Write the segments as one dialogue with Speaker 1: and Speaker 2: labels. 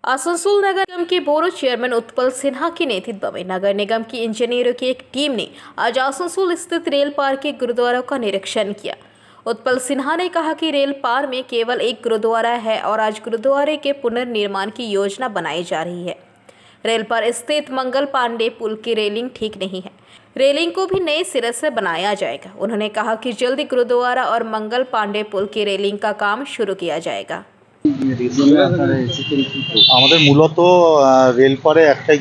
Speaker 1: आसनसोल नगर निगम के board chairman Utpal Sinha के नेतृत्व में नगर निगम की इंजीनियरों की एक टीम ने आज आसनसोल स्थित रेल पार के गुरुद्वारा का निरीक्षण किया। उत्पल सिन्हा ने कहा कि रेल पार में केवल एक गुरुद्वारा है और आज गुरुद्वारे के पुनर्निर्माण की योजना बनाई जा रही है। रेल पर स्थित मंगल पांडे पुल की रेलिंग ठीक नहीं है, रेलिंग को भी नए सिरे से बनाया जाएगा। उन्होंने कहा कि जल्दी गुरुद्वारा और मंगल पांडे पुल की रेलिंग का काम शुरू किया जाएगा।
Speaker 2: আমাদের মূলত রেলপারে একটাই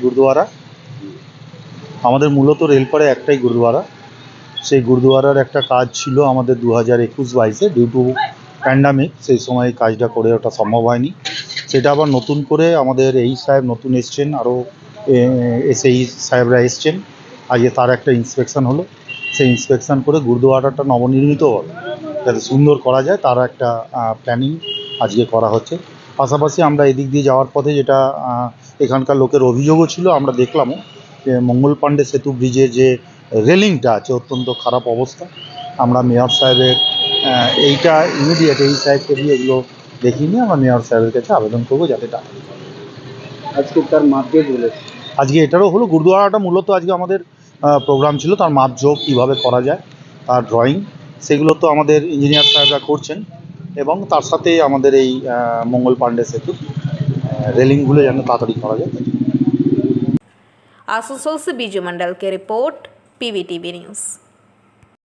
Speaker 2: গুরুদ্বারা সেই গুরুদ্বারার একটা কাজ ছিল আমাদের 2021-22-এ ডিউ টু প্যান্ডামিক সেই সময় কাজটা করে ওঠা সম্ভব হয়নি। সেটা আবার নতুন করে আমাদের এই সাহেব নতুন এসছেন, আরও এসএই সাহেবরা এসছেন। আজকে তার একটা ইন্সপেকশন হলো, সেই ইন্সপেকশন করে গুরুদ্বারাটা নবনির্মিত যাতে সুন্দর করা যায় তার একটা প্ল্যানিং আজকে করা হচ্ছে। পাশাপাশি আমরা এদিক দিয়ে যাওয়ার পথে যেটা এখানকার লোকের অভিযোগও ছিল, আমরা দেখলামও যে মঙ্গল পান্ডে সেতু ব্রিজের যে রেলিংটা আছে অত্যন্ত খারাপ অবস্থা। আমরা মেয়র সাহেবের এইটা ইমিডিয়েট এই সাহেবকে দিয়ে এগুলো দেখিয়ে নিয়ে আমরা মেয়র সাহেবের কাছে আবেদন করবো যাতে তাড়াতাড়ি
Speaker 3: আজকে তার মাপে বলেছে।
Speaker 2: আজকে এটারও হলো গুরুদ্বারাটা মূলত আজকে আমাদের প্রোগ্রাম ছিল, তার মাপজোক কীভাবে করা যায় তার ড্রয়িং সেগুলো তো আমাদের ইঞ্জিনিয়ার সাহেবরা করছেন এবং তার সাথে আমাদের এই মঙ্গল পান্ডে সেতু रेलिंगগুলো যেন তাড়াতাড়ি করা যায়।
Speaker 1: आसनसोल से बीजू मंडल की रिपोर्ट, PVTV न्यूज़।